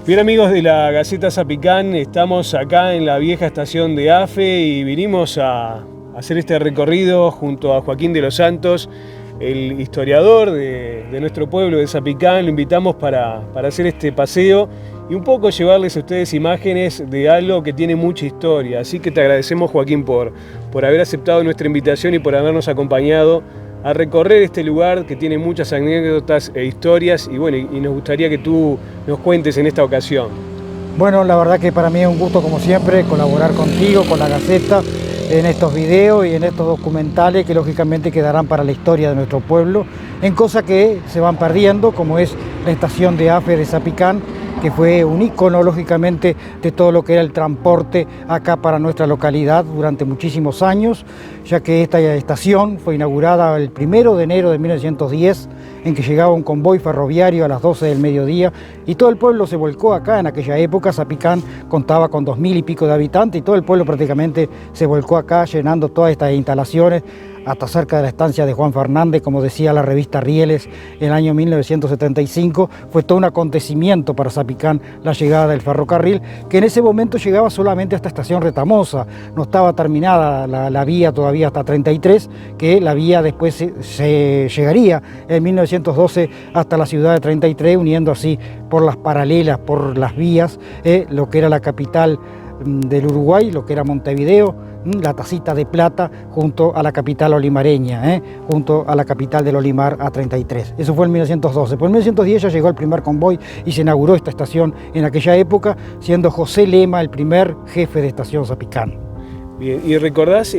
Bien, amigos de la Gaceta Zapicán, estamos acá en la vieja estación de AFE y vinimos a hacer este recorrido junto a Joaquín de los Santos, el historiador de nuestro pueblo de Zapicán. Lo invitamos para hacer este paseo y un poco llevarles a ustedes imágenes de algo que tiene mucha historia. Así que te agradecemos, Joaquín, por haber aceptado nuestra invitación y por habernos acompañado a recorrer este lugar que tiene muchas anécdotas e historias y bueno, y nos gustaría que tú nos cuentes en esta ocasión. Bueno, la verdad que para mí es un gusto, como siempre, colaborar contigo, con la Gaceta, en estos videos y en estos documentales que lógicamente quedarán para la historia de nuestro pueblo, en cosas que se van perdiendo, como es la estación de AFE de Zapicán, que fue un ícono, lógicamente, de todo lo que era el transporte acá para nuestra localidad durante muchísimos años, ya que esta estación fue inaugurada el 1 de enero de 1910, en que llegaba un convoy ferroviario a las 12 del mediodía y todo el pueblo se volcó acá. En aquella época Zapicán contaba con 2000 y pico de habitantes y todo el pueblo prácticamente se volcó acá, llenando todas estas instalaciones hasta cerca de la estancia de Juan Fernández, como decía la revista Rieles, en el año 1975. Fue todo un acontecimiento para Zapicán la llegada del ferrocarril, que en ese momento llegaba solamente hasta estación Retamosa. No estaba terminada la vía todavía hasta 33, que la vía después se llegaría en 1912 hasta la ciudad de 33, uniendo así por las paralelas, por las vías, lo que era la capital del Uruguay, lo que era Montevideo, la Tacita de Plata, junto a la capital olimareña, junto a la capital del Olimar, A33. Eso fue en 1912. Por 1910 ya llegó el primer convoy y se inauguró esta estación en aquella época, siendo José Lema el primer jefe de estación Zapicán. Bien, y recordás,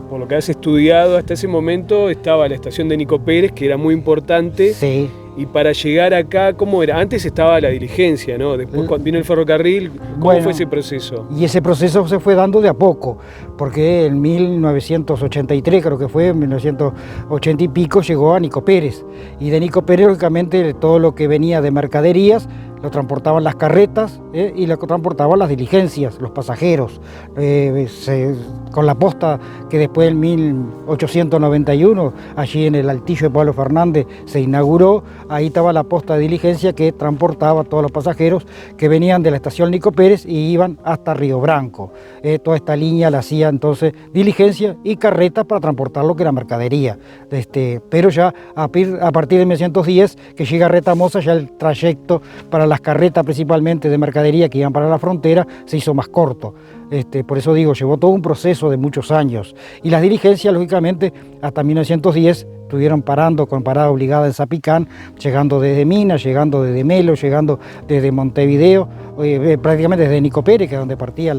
por lo que has estudiado, hasta ese momento estaba la estación de Nico Pérez, que era muy importante. Sí. Y para llegar acá, ¿cómo era? Antes estaba la diligencia, ¿no? Después cuando vino el ferrocarril, ¿cómo fue ese proceso? Y ese proceso se fue dando de a poco, porque en 1983, creo que fue, en 1980 y pico, llegó a Nico Pérez. Y de Nico Pérez, lógicamente, todo lo que venía de mercaderías, lo transportaban las carretas y lo transportaban las diligencias, los pasajeros. Con la posta que después en 1891, allí en el Altillo de Pablo Fernández, se inauguró. Ahí estaba la posta de diligencia que transportaba a todos los pasajeros que venían de la estación Nico Pérez y iban hasta Río Branco. Toda esta línea la hacía entonces diligencia y carretas para transportar lo que era mercadería. Pero ya a partir de 1910, que llega a Retamosa, ya el trayecto para las carretas principalmente de mercadería que iban para la frontera se hizo más corto. Por eso digo, llevó todo un proceso de muchos años. Y las diligencias, lógicamente, hasta 1910 estuvieron parando con parada obligada en Zapicán, llegando desde Minas, llegando desde Melo, llegando desde Montevideo, prácticamente desde Nico Pérez, que es donde partía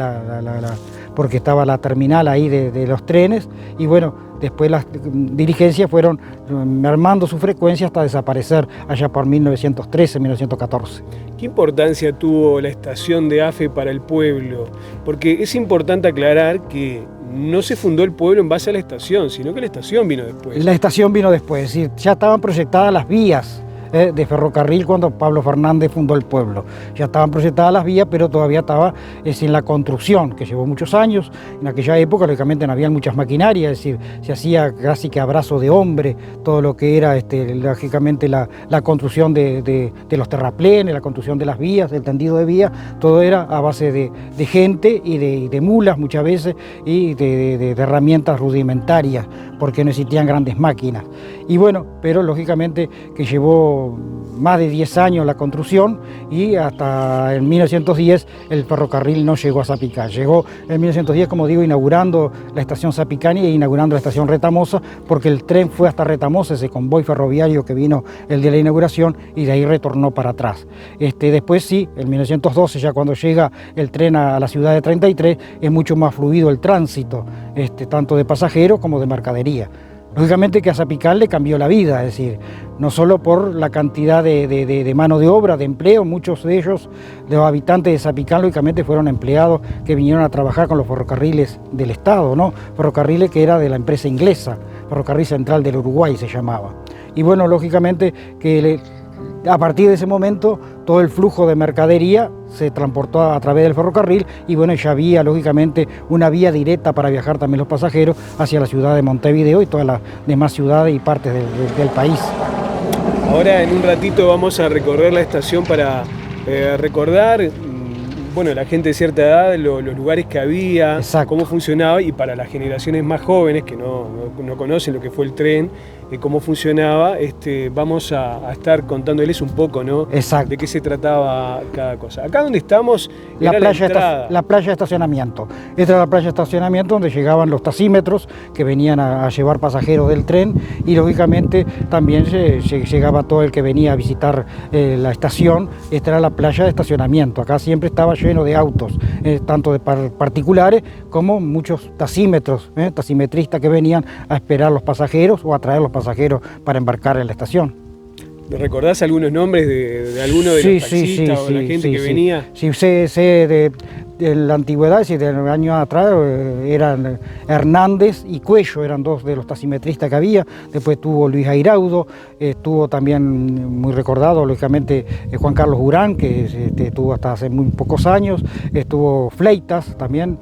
porque estaba la terminal ahí de los trenes. Y bueno, después las diligencias fueron mermando su frecuencia hasta desaparecer allá por 1913, 1914. ¿Qué importancia tuvo la estación de AFE para el pueblo? Porque es importante aclarar que no se fundó el pueblo en base a la estación, sino que la estación vino después. La estación vino después, es decir, ya estaban proyectadas las vías de ferrocarril cuando Pablo Fernández fundó el pueblo. Ya estaban proyectadas las vías, pero todavía estaba en la construcción, que llevó muchos años. En aquella época, lógicamente, no había muchas maquinarias, es decir, se hacía casi que a brazo de hombre todo lo que era, lógicamente, la construcción de los terraplenes, la construcción de las vías, el tendido de vías, todo era a base de gente y de mulas muchas veces y de herramientas rudimentarias, porque no existían grandes máquinas. Y bueno, pero lógicamente que llevó más de 10 años la construcción y hasta en 1910 el ferrocarril no llegó a Zapicán. Llegó en 1910, como digo, inaugurando la estación Zapicán e inaugurando la estación Retamosa, porque el tren fue hasta Retamosa, ese convoy ferroviario que vino el día de la inauguración, y de ahí retornó para atrás. Después sí, en 1912, ya cuando llega el tren a la ciudad de 33, es mucho más fluido el tránsito, tanto de pasajeros como de mercadería. Lógicamente que a Zapicán le cambió la vida, es decir, no solo por la cantidad de mano de obra, de empleo, muchos de ellos, los habitantes de Zapicán, lógicamente fueron empleados que vinieron a trabajar con los ferrocarriles del Estado, ¿no? Ferrocarriles que era de la empresa inglesa, Ferrocarril Central del Uruguay se llamaba. Y bueno, lógicamente que a partir de ese momento todo el flujo de mercadería se transportó a través del ferrocarril y bueno, ya había lógicamente una vía directa para viajar también los pasajeros hacia la ciudad de Montevideo y todas las demás ciudades y partes del país. Ahora en un ratito vamos a recorrer la estación para recordar, bueno, la gente de cierta edad, los lugares que había, Exacto. cómo funcionaba, y para las generaciones más jóvenes que no conocen lo que fue el tren, cómo funcionaba, vamos a estar contándoles un poco, ¿no? Exacto. De qué se trataba cada cosa. Acá donde estamos, La era playa de estacionamiento. Esta era la playa de estacionamiento donde llegaban los taxímetros que venían a llevar pasajeros del tren, y lógicamente también llegaba todo el que venía a visitar la estación. Esta era la playa de estacionamiento. Acá siempre estaba lleno de autos, tanto de particulares como muchos taxímetros, taximetristas que venían a esperar los pasajeros o a traer los pasajeros para embarcar en la estación. ¿Recordás algunos nombres de alguno de los taxistas o de la gente que venía? Sí, sé de la antigüedad, es decir, de los años atrás, eran Hernández y Cuello, eran dos de los taximetristas que había. Después tuvo Luis Airaudo, estuvo también muy recordado, lógicamente, Juan Carlos Urán, que estuvo hasta hace muy pocos años. Estuvo Fleitas también,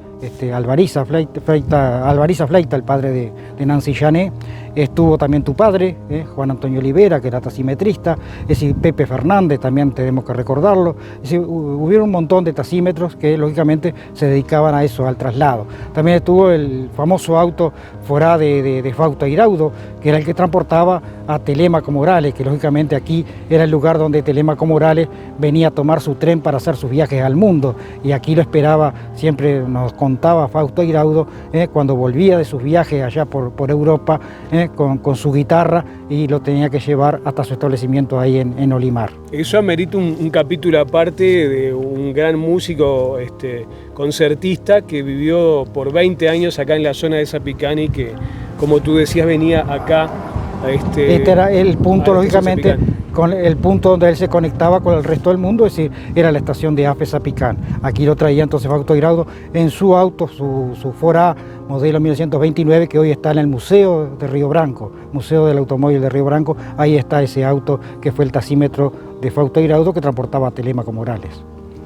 Alvariza Fleita, el padre de Nancy Jané. Estuvo también tu padre, Juan Antonio Olivera, que era taximetrista. Es decir, Pepe Fernández, también tenemos que recordarlo. Es decir, hubieron un montón de taxímetros que lógicamente se dedicaban a eso, al traslado. También estuvo el famoso auto Forá de Fausto Airaudo, que era el que transportaba a Telémaco Morales, que lógicamente aquí era el lugar donde Telémaco Morales venía a tomar su tren para hacer sus viajes al mundo, y aquí lo esperaba, siempre nos contaba Fausto Airaudo, cuando volvía de sus viajes allá por Europa, con su guitarra, y lo tenía que llevar hasta su establecimiento ahí en Olimar. Eso amerita un capítulo aparte de un gran músico concertista que vivió por 20 años acá en la zona de Zapicán, y que, como tú decías, venía acá a Este era el punto, lógicamente, con el punto donde él se conectaba con el resto del mundo, es decir, era la estación de AFE Zapicán. Aquí lo traía entonces Fausto Airaudo en su auto, su Ford modelo 1929, que hoy está en el Museo de Río Branco, Museo del Automóvil de Río Branco. Ahí está ese auto que fue el taxímetro de Fausto Airaudo, que transportaba a Telémaco Morales.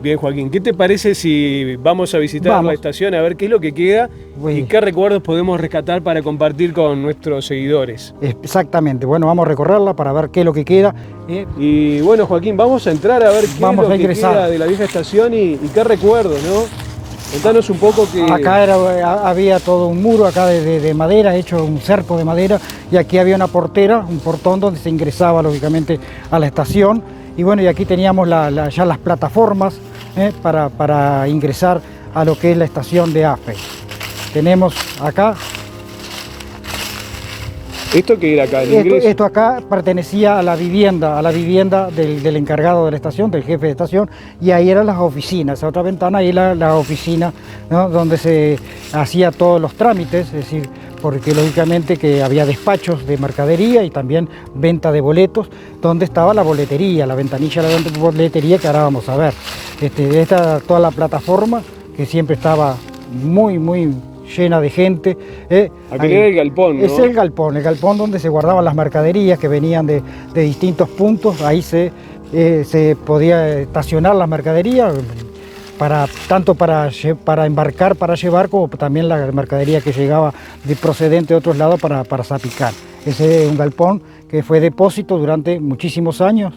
Bien, Joaquín, ¿qué te parece si vamos a visitar la estación a ver qué es lo que queda y qué recuerdos podemos rescatar para compartir con nuestros seguidores? Exactamente, bueno, vamos a recorrerla para ver qué es lo que queda. Y bueno, Joaquín, vamos a entrar a ver qué es lo que queda de la vieja estación y qué recuerdos, ¿no? Contanos un poco que... Acá había todo un muro acá de madera, hecho un cerco de madera, y aquí había una portera, un portón donde se ingresaba lógicamente a la estación. Y bueno, y aquí teníamos ya las plataformas para ingresar a lo que es la estación de AFE. Tenemos acá... ¿Esto qué era acá, el ingreso? Esto acá pertenecía a la vivienda del encargado de la estación, del jefe de estación, y ahí eran las oficinas. Esa otra ventana, ahí la oficina, ¿no?, donde se hacía todos los trámites, es decir, porque lógicamente que había despachos de mercadería y también venta de boletos, donde estaba la boletería, la ventanilla de la boletería que ahora vamos a ver. Esta toda la plataforma que siempre estaba muy llena de gente. Aquel era el galpón, ¿no? Es el galpón donde se guardaban las mercaderías que venían de distintos puntos. Ahí se podía estacionar las mercaderías, tanto para embarcar, para llevar, como también la mercadería que llegaba procedente de otros lados para Zapicán. Ese es un galpón que fue depósito durante muchísimos años,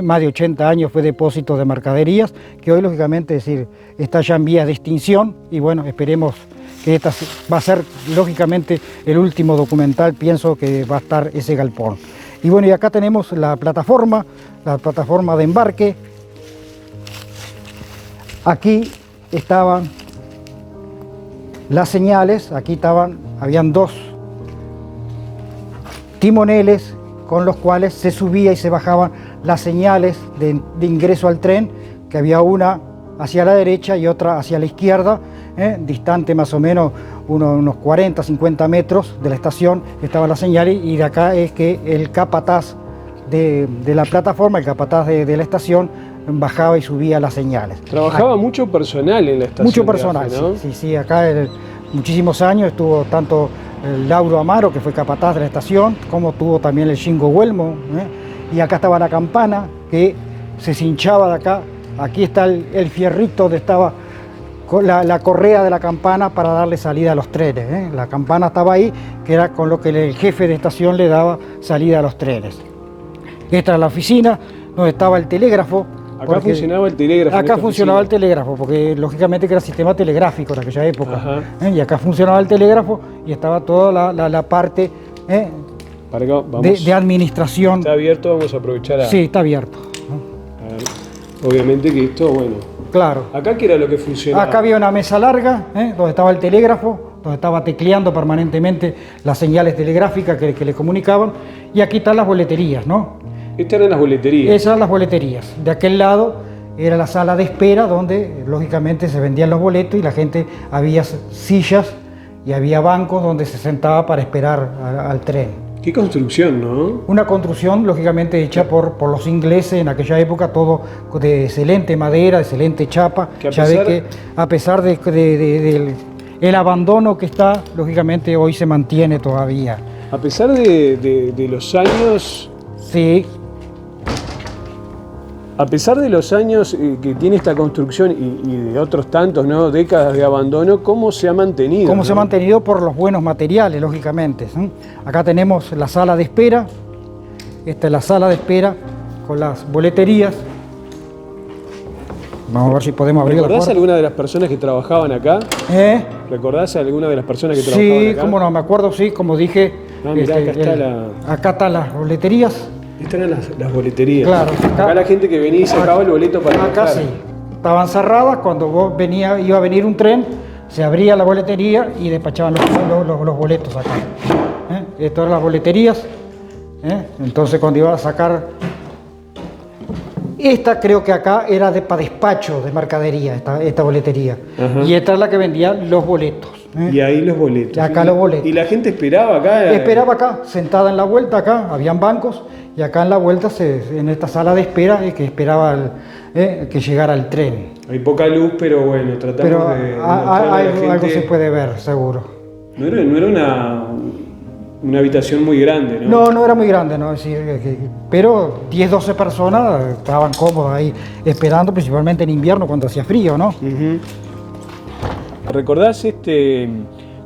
más de 80 años fue depósito de mercaderías, que hoy lógicamente, es decir, está ya en vías de extinción, y bueno, esperemos que esta va a ser lógicamente el último documental, pienso que va a estar ese galpón. Y bueno, y acá tenemos la plataforma de embarque. Aquí estaban las señales, habían dos timoneles con los cuales se subía y se bajaban las señales de ingreso al tren, que había una hacia la derecha y otra hacia la izquierda, distante más o menos unos 40, 50 metros de la estación estaba la señal, y de acá es que el capataz de la plataforma, el capataz de la estación, bajaba y subía las señales. Trabajaba mucho personal en la estación. Mucho personal, de AFE, ¿no? Sí, acá muchísimos años estuvo tanto el Lauro Amaro, que fue capataz de la estación, como tuvo también el Shingo Huelmo, y acá estaba la campana que se cinchaba de acá. Aquí está el fierrito donde estaba la correa de la campana para darle salida a los trenes. La campana estaba ahí, que era con lo que el jefe de estación le daba salida a los trenes. Esta era la oficina donde estaba el telégrafo. Acá funcionaba el telégrafo. Acá funcionaba el telégrafo, porque lógicamente que era sistema telegráfico en aquella época. Y acá funcionaba el telégrafo y estaba toda la parte para acá, vamos. De administración. ¿Está abierto? Vamos a aprovechar Sí, está abierto. Obviamente que esto, bueno. Claro. ¿Acá qué era lo que funcionaba? Acá había una mesa larga, donde estaba el telégrafo, donde estaba tecleando permanentemente las señales telegráficas que le comunicaban, y aquí están las boleterías, ¿no? Estas eran las boleterías. Esas eran las boleterías. De aquel lado era la sala de espera, donde lógicamente se vendían los boletos y la gente, había sillas y había bancos donde se sentaba para esperar al tren. Qué construcción, ¿no? Una construcción lógicamente hecha por los ingleses en aquella época, todo de excelente madera, de excelente chapa. Ya ve que a pesar del abandono que está, lógicamente hoy se mantiene todavía. A pesar de los años... Sí. A pesar de los años que tiene esta construcción y de otros tantos, ¿no?, décadas de abandono, ¿cómo se ha mantenido? ¿Cómo se ha mantenido? Por los buenos materiales, lógicamente. Acá tenemos la sala de espera. Esta es la sala de espera con las boleterías. Vamos a ver si podemos abrir la puerta. ¿Recordás alguna de las personas que trabajaban acá? ¿Recordás alguna de las personas que trabajaban acá? Sí, cómo no, me acuerdo, sí, como dije. Mirá, acá están las boleterías. Estas eran las boleterías. Claro. Acá la gente que venía y sacaba el boleto para acá viajar. Sí. Estaban cerradas, cuando iba a venir un tren, se abría la boletería y despachaban los boletos acá. Estas eran las boleterías. Entonces cuando iba a sacar... Esta creo que acá era para despacho de mercadería, esta boletería. Y esta es la que vendía los boletos. Y ahí los boletos. Y acá los boletos. ¿Y la gente esperaba acá? Esperaba acá, sentada en la vuelta acá, habían bancos, y acá en la vuelta, en esta sala de espera, que esperaba que llegara el tren. Hay poca luz, pero bueno, tratamos de mostrarle a la gente. Algo se puede ver, seguro. No era una habitación muy grande, ¿no? No era muy grande, ¿no? Es decir, pero 10, 12 personas estaban cómodas ahí esperando, principalmente en invierno cuando hacía frío, ¿no? ¿Recordás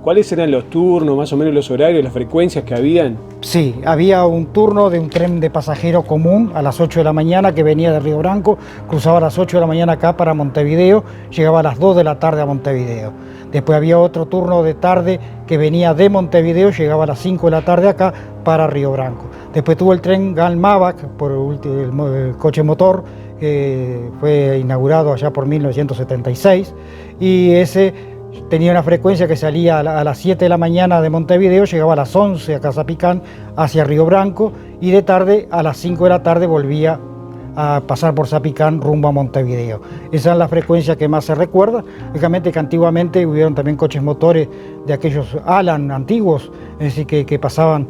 cuáles eran los turnos, más o menos los horarios, las frecuencias que habían? Sí, había un turno de un tren de pasajero común a las 8 de la mañana que venía de Río Branco, cruzaba a las 8 de la mañana acá para Montevideo, llegaba a las 2 de la tarde a Montevideo. Después había otro turno de tarde que venía de Montevideo, llegaba a las 5 de la tarde acá para Río Branco. Después tuvo el tren Galmavac, por el coche motor, que fue inaugurado allá por 1976, y ese tenía una frecuencia que salía a las 7 de la mañana de Montevideo, llegaba a las 11 a Casapicán hacia Río Branco, y de tarde a las 5 de la tarde volvía a pasar por Zapicán rumbo a Montevideo. Esa es la frecuencia que más se recuerda. Lógicamente que antiguamente hubieron también coches motores de aquellos Alan antiguos, es decir, que pasaban,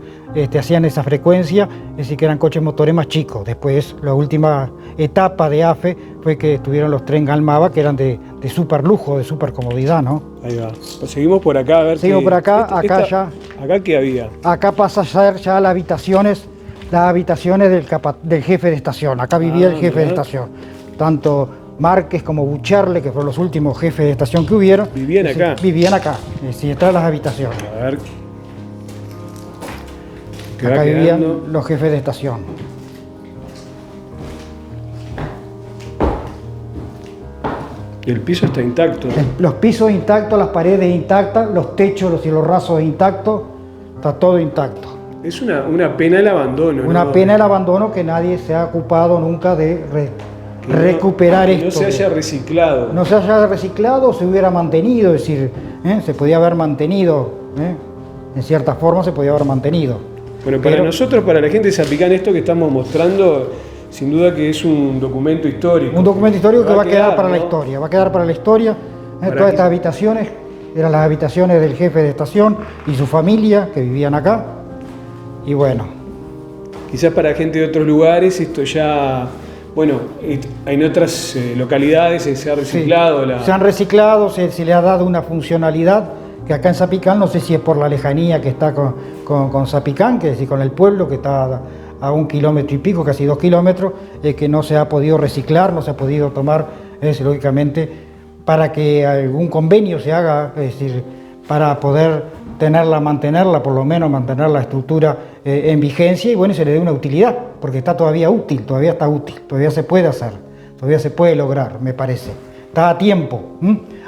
hacían esa frecuencia, es decir, que eran coches motores más chicos. Después, la última etapa de AFE fue que tuvieron los tren Galmava, que eran de súper lujo, de súper comodidad, ¿no? Ahí va. Pues seguimos por acá, a ver. Seguimos por acá, ya. ¿Acá qué había? Acá pasa a ser ya las habitaciones del jefe de estación. Acá vivía el jefe de estación. Tanto Márquez como Bucherle, que fueron los últimos jefes de estación que hubieron. ¿Vivían acá? Vivían acá, sí, detrás de las habitaciones. A ver. Acá vivían los jefes de estación. Y el piso está intacto. Los pisos intactos, las paredes intactas, los techos, los cielos rasos intactos, está todo intacto. Es una pena el abandono, ¿no? Una pena el abandono, que nadie se ha ocupado nunca de recuperar esto. No se haya reciclado. No se haya reciclado, se hubiera mantenido, es decir, se podía haber mantenido, en cierta forma se podía haber mantenido. Bueno, para nosotros, para la gente de Zapicán, esto que estamos mostrando, sin duda que es un documento histórico. Un documento histórico que va a quedar para la historia, va a quedar para la historia. Todas estas habitaciones eran las habitaciones del jefe de estación y su familia que vivían acá. Y bueno. Quizás para gente de otros lugares esto ya, bueno, en otras localidades se ha reciclado. Sí, se han reciclado, se le ha dado una funcionalidad que acá en Zapicán, no sé si es por la lejanía que está con Zapicán, que es decir, con el pueblo que está a 1 kilómetro y pico, casi 2 kilómetros, que no se ha podido reciclar, no se ha podido tomar, lógicamente, para que algún convenio se haga, es decir, para poder mantenerla, por lo menos mantener la estructura en vigencia, y bueno, se le dé una utilidad, porque está todavía útil, todavía está útil, todavía se puede hacer, todavía se puede lograr, me parece. Está a tiempo,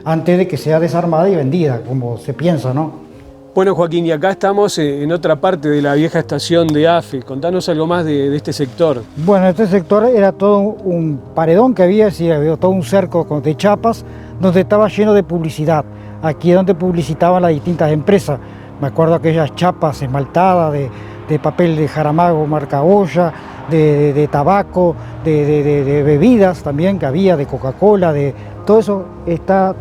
antes de que sea desarmada y vendida, como se piensa, ¿no? Bueno, Joaquín, y acá estamos en otra parte de la vieja estación de AFE. Contanos algo más de este sector. Bueno, este sector era todo un paredón que había, sí, había todo un cerco de chapas donde estaba lleno de publicidad. Aquí es donde publicitaban las distintas empresas. Me acuerdo aquellas chapas esmaltadas de papel de Jaramago, marca Olla, de tabaco, de bebidas también que había, de Coca-Cola, de todo eso,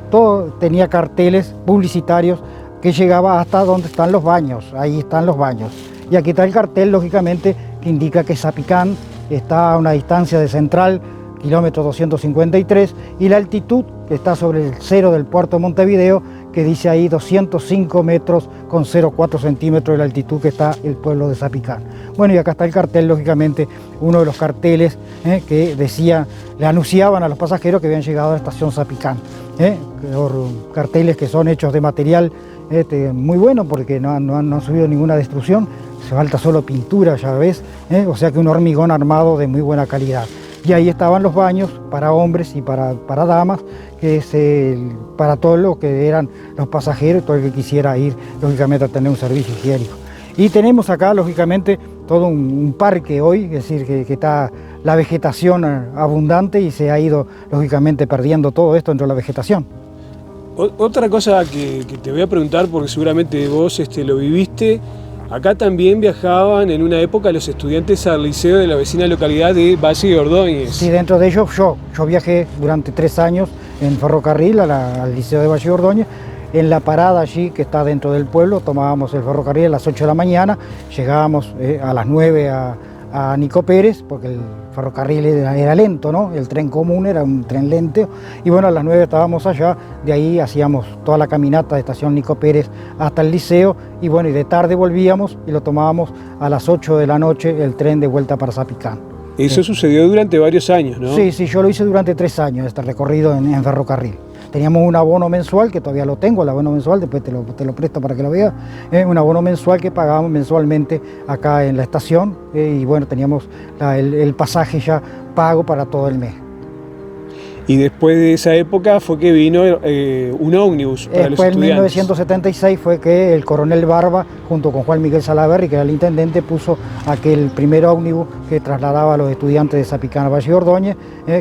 todo tenía carteles publicitarios que llegaba hasta donde están los baños, ahí están los baños. Y aquí está el cartel, lógicamente, que indica que Zapicán está a una distancia de Central, kilómetro 253, y la altitud que está sobre el cero del puerto de Montevideo, que dice ahí 205 metros con 0,4 centímetros de la altitud que está el pueblo de Zapicán. Bueno, y acá está el cartel, lógicamente, uno de los carteles que le anunciaban a los pasajeros que habían llegado a la estación Zapicán. Carteles que son hechos de material muy bueno porque no han subido ninguna destrucción, se falta solo pintura, ya ves, o sea que un hormigón armado de muy buena calidad. Y ahí estaban los baños para hombres y para damas, que es para todo lo que eran los pasajeros, todo el que quisiera ir, lógicamente, a tener un servicio higiénico. Y tenemos acá, lógicamente, todo un parque hoy, es decir, que está la vegetación abundante y se ha ido, lógicamente, perdiendo todo esto dentro de la vegetación. Otra cosa que te voy a preguntar, porque seguramente vos lo viviste, acá también viajaban en una época los estudiantes al liceo de la vecina localidad de Valle de Ordóñez. Sí, dentro de ellos yo viajé durante 3 años en ferrocarril al liceo de Valle de Ordóñez. En la parada allí, que está dentro del pueblo, tomábamos el ferrocarril a las 8 de la mañana, llegábamos a las 9 a Nico Pérez, porque el ferrocarril era lento, ¿no? El tren común era un tren lento, y bueno, a las 9 estábamos allá, de ahí hacíamos toda la caminata de estación Nico Pérez hasta el liceo, y bueno, y de tarde volvíamos y lo tomábamos a las 8 de la noche, el tren de vuelta para Zapicán. Eso sucedió durante varios años, ¿no? Sí, yo lo hice durante 3 años, este recorrido en ferrocarril. Teníamos un abono mensual, que todavía lo tengo, el abono mensual, después te lo presto para que lo veas, un abono mensual que pagábamos mensualmente acá en la estación, y bueno, teníamos el pasaje ya pago para todo el mes. Y después de esa época fue que vino un ómnibus para los estudiantes. En 1976 fue que el coronel Barba, junto con Juan Miguel Salaverry, que era el intendente, puso aquel primer ómnibus que trasladaba a los estudiantes de Zapicán a Valle de Ordóñez,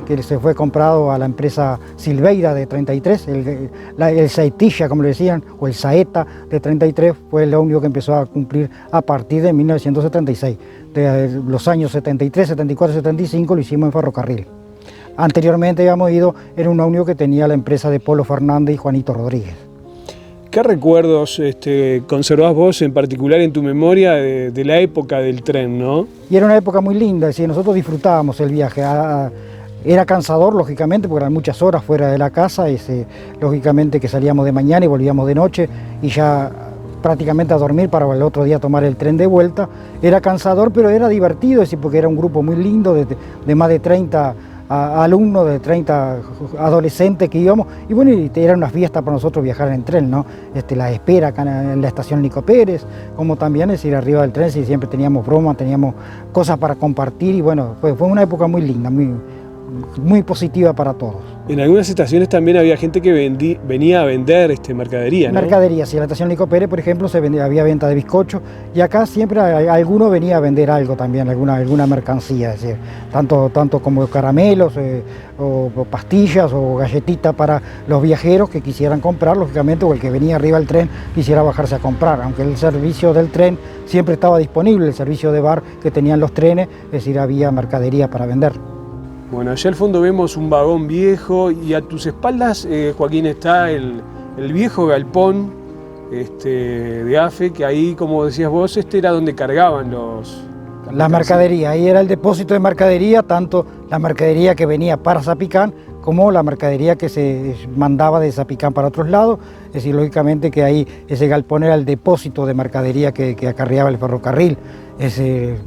que se fue comprado a la empresa Silveira de 33, el Saetilla, como le decían, o el Saeta de 33, fue el ómnibus que empezó a cumplir a partir de 1976. De los años 73, 74, 75 lo hicimos en ferrocarril. Anteriormente habíamos ido en un ómnibus que tenía la empresa de Polo Fernández y Juanito Rodríguez. ¿Qué recuerdos conservás vos en particular en tu memoria de la época del tren, no? Y era una época muy linda, es decir, nosotros disfrutábamos el viaje. Era cansador, lógicamente, porque eran muchas horas fuera de la casa, lógicamente que salíamos de mañana y volvíamos de noche y ya prácticamente a dormir para el otro día tomar el tren de vuelta. Era cansador, pero era divertido, es decir, porque era un grupo muy lindo de más de 30 alumnos, de 30 adolescentes que íbamos, y bueno, era una fiesta para nosotros viajar en tren, ¿no? La espera acá en la estación Nico Pérez, como también es ir arriba del tren, siempre teníamos bromas, teníamos cosas para compartir, y bueno, fue una época muy linda, muy positiva para todos. En algunas estaciones también había gente que venía a vender mercadería, ¿no? Mercadería, sí, en la estación Nico Pérez, por ejemplo, había venta de bizcocho, y acá siempre alguno venía a vender algo también, alguna mercancía, es decir, tanto como caramelos, o pastillas, o galletitas para los viajeros que quisieran comprar, lógicamente, o el que venía arriba del tren quisiera bajarse a comprar, aunque el servicio del tren siempre estaba disponible, el servicio de bar que tenían los trenes, es decir, había mercadería para vender. Bueno, allá al fondo vemos un vagón viejo y a tus espaldas, Joaquín, está el viejo galpón de AFE, que ahí, como decías vos, era donde cargaban la mercadería. Ahí era el depósito de mercadería, tanto la mercadería que venía para Zapicán como la mercadería que se mandaba de Zapicán para otros lados. Es decir, lógicamente que ahí ese galpón era el depósito de mercadería que acarreaba el ferrocarril.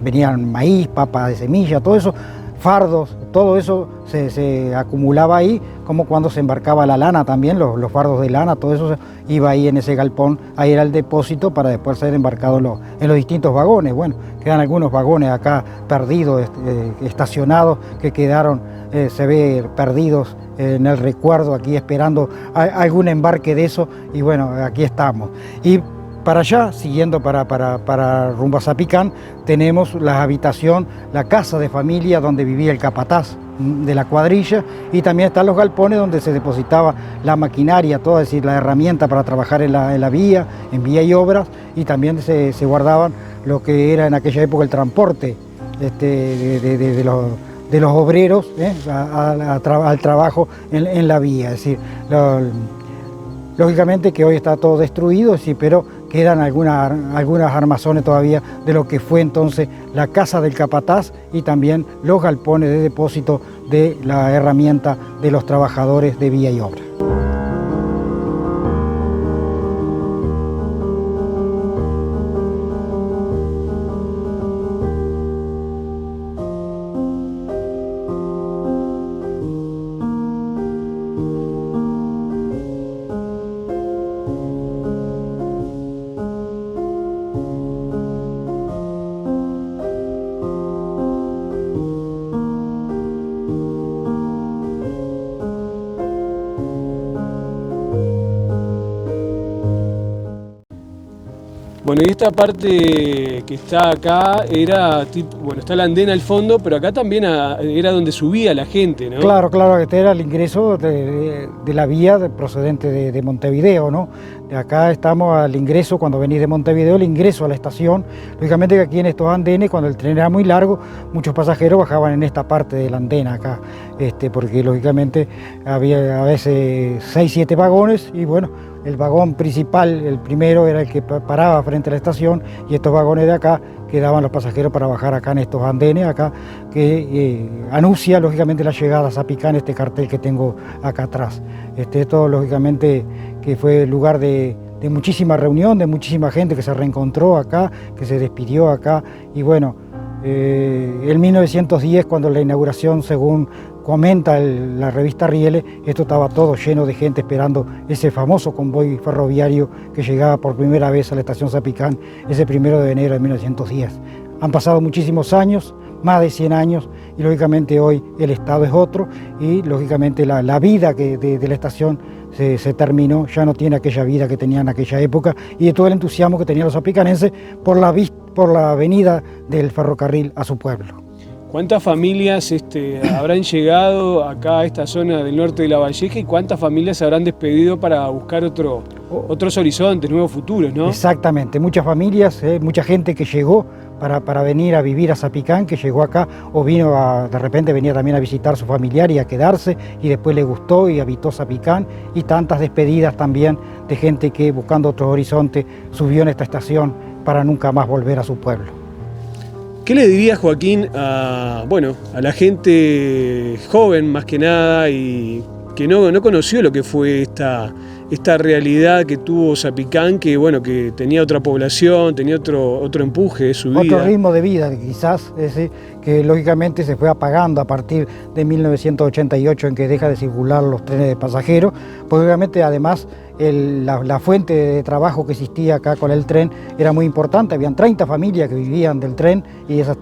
Venían maíz, papa de semilla, todo eso, fardos, todo eso se acumulaba ahí, como cuando se embarcaba la lana también, los fardos de lana, todo eso iba ahí en ese galpón, ahí era el depósito para después ser embarcado en los distintos vagones. Bueno, quedan algunos vagones acá perdidos, estacionados, que quedaron se ve perdidos en el recuerdo, aquí esperando algún embarque de eso, y bueno, aquí estamos. Y para allá, siguiendo para rumbo a Zapicán, tenemos la habitación, la casa de familia donde vivía el capataz de la cuadrilla, y también están los galpones donde se depositaba la maquinaria, toda, es decir, la herramienta para trabajar en la vía, en vía y obras, y también se guardaban lo que era en aquella época el transporte de los obreros al trabajo en la vía. Es decir, lógicamente que hoy está todo destruido, sí, pero quedan algunas armazones todavía de lo que fue entonces la casa del capataz y también los galpones de depósito de la herramienta de los trabajadores de vía y obra. Bueno, y esta parte que está acá era tipo, bueno, está la andena al fondo, pero acá también era donde subía la gente, ¿no? Claro, claro, este era el ingreso de la vía procedente de Montevideo, ¿no? De acá estamos al ingreso, cuando venís de Montevideo, el ingreso a la estación. Lógicamente que aquí en estos andenes, cuando el tren era muy largo, muchos pasajeros bajaban en esta parte de la andena acá, porque lógicamente había a veces 6, 7 vagones y bueno, el vagón principal, el primero, era el que paraba frente a la estación, y estos vagones de acá quedaban los pasajeros para bajar acá en estos andenes, acá, que anuncia lógicamente la llegada a Zapicán, este cartel que tengo acá atrás. Esto lógicamente que fue lugar de muchísima reunión, de muchísima gente que se reencontró acá, que se despidió acá, y bueno, en 1910, cuando la inauguración, según comenta la revista Rieles, esto estaba todo lleno de gente esperando ese famoso convoy ferroviario que llegaba por primera vez a la estación Zapicán ese 1 de enero de 1910. Han pasado muchísimos años, más de 100 años, y lógicamente hoy el estado es otro, y lógicamente la vida de la estación se terminó, ya no tiene aquella vida que tenía en aquella época, y de todo el entusiasmo que tenían los zapicanenses por la venida del ferrocarril a su pueblo. ¿Cuántas familias habrán llegado acá a esta zona del norte de La Valleja y cuántas familias se habrán despedido para buscar otros horizontes, nuevos futuros, ¿no? Exactamente, muchas familias, mucha gente que llegó para venir a vivir a Zapicán, que llegó acá o vino de repente venía también a visitar a su familiar y a quedarse, y después le gustó y habitó Zapicán, y tantas despedidas también de gente que buscando otros horizontes subió en esta estación para nunca más volver a su pueblo. ¿Qué le diría, Joaquín, a la gente joven más que nada y que no conoció lo que fue esta realidad que tuvo Zapicán, que tenía otra población, tenía otro empuje de su vida? Otro ritmo de vida, quizás, es decir, que lógicamente se fue apagando a partir de 1988, en que deja de circular los trenes de pasajeros, porque obviamente además la fuente de trabajo que existía acá con el tren era muy importante. Habían 30 familias que vivían del tren, y esas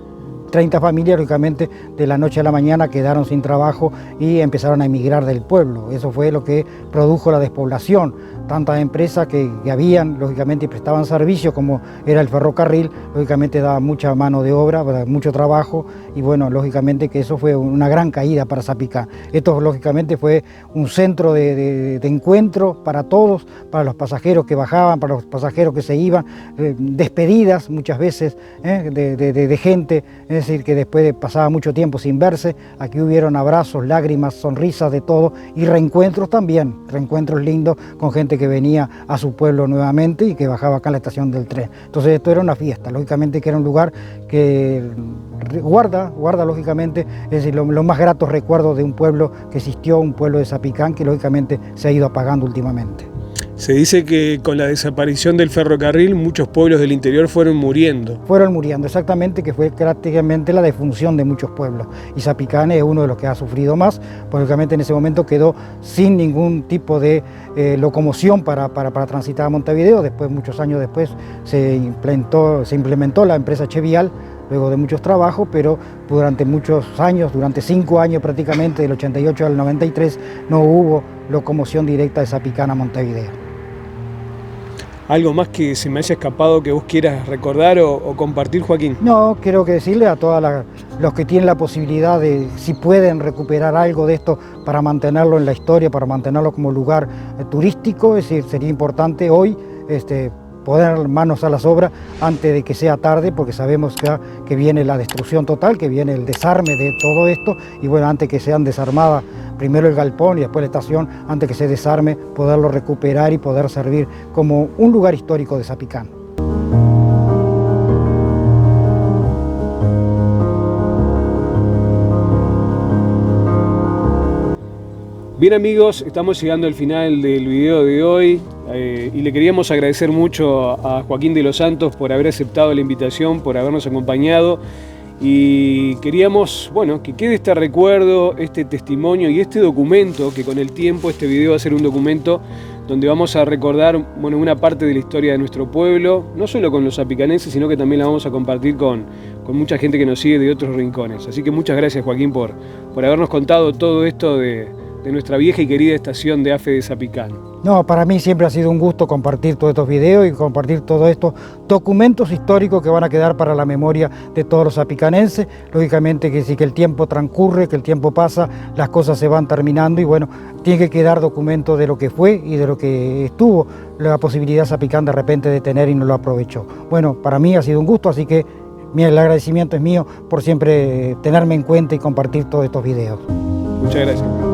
30 familias, lógicamente, de la noche a la mañana quedaron sin trabajo y empezaron a emigrar del pueblo. Eso fue lo que produjo la despoblación. Tantas empresas que habían, lógicamente, y prestaban servicio, como era el ferrocarril, lógicamente daba mucha mano de obra, mucho trabajo, y bueno, lógicamente que eso fue una gran caída para Zapicán. Esto, lógicamente, fue un centro de encuentro para todos, para los pasajeros que bajaban, para los pasajeros que se iban, despedidas muchas veces de gente, es decir, que después pasaba mucho tiempo sin verse. Aquí hubieron abrazos, lágrimas, sonrisas, de todo, y reencuentros también, reencuentros lindos con gente que venía a su pueblo nuevamente y que bajaba acá en la estación del tren. Entonces esto era una fiesta, lógicamente que era un lugar que guarda lógicamente, es decir, los más gratos recuerdos de un pueblo que existió, un pueblo de Zapicán, que lógicamente se ha ido apagando últimamente. Se dice que con la desaparición del ferrocarril muchos pueblos del interior fueron muriendo. Fueron muriendo, exactamente, que fue prácticamente la defunción de muchos pueblos. Y Zapicán es uno de los que ha sufrido más, porque obviamente en ese momento quedó sin ningún tipo de locomoción para transitar a Montevideo. Después, muchos años después, se implementó la empresa Chevial luego de muchos trabajos, pero durante muchos años, durante 5 años prácticamente, del 88 al 93, no hubo locomoción directa de Zapicán a Montevideo. ¿Algo más que se me haya escapado que vos quieras recordar o compartir, Joaquín? No, quiero que decirle a todos los que tienen la posibilidad de, si pueden recuperar algo de esto para mantenerlo en la historia, para mantenerlo como lugar turístico, es decir, sería importante hoy poner manos a las obras antes de que sea tarde, porque sabemos que viene la destrucción total, que viene el desarme de todo esto, y bueno, antes que sean desarmadas, primero el galpón y después la estación, antes que se desarme, poderlo recuperar y poder servir como un lugar histórico de Zapicán. Bien amigos, estamos llegando al final del video de hoy y le queríamos agradecer mucho a Joaquín de los Santos por haber aceptado la invitación, por habernos acompañado, y queríamos, bueno, que quede este recuerdo, este testimonio y este documento, que con el tiempo este video va a ser un documento donde vamos a recordar, bueno, una parte de la historia de nuestro pueblo, no solo con los zapicanenses, sino que también la vamos a compartir con mucha gente que nos sigue de otros rincones. Así que muchas gracias, Joaquín, por habernos contado todo esto de nuestra vieja y querida estación de AFE de Zapicán. No, para mí siempre ha sido un gusto compartir todos estos videos y compartir todos estos documentos históricos que van a quedar para la memoria de todos los zapicanenses. Lógicamente que sí, que el tiempo transcurre, que el tiempo pasa, las cosas se van terminando y bueno, tiene que quedar documento de lo que fue y de lo que estuvo la posibilidad Zapicán de repente de tener y no lo aprovechó. Bueno, para mí ha sido un gusto, así que el agradecimiento es mío por siempre tenerme en cuenta y compartir todos estos videos. Muchas gracias.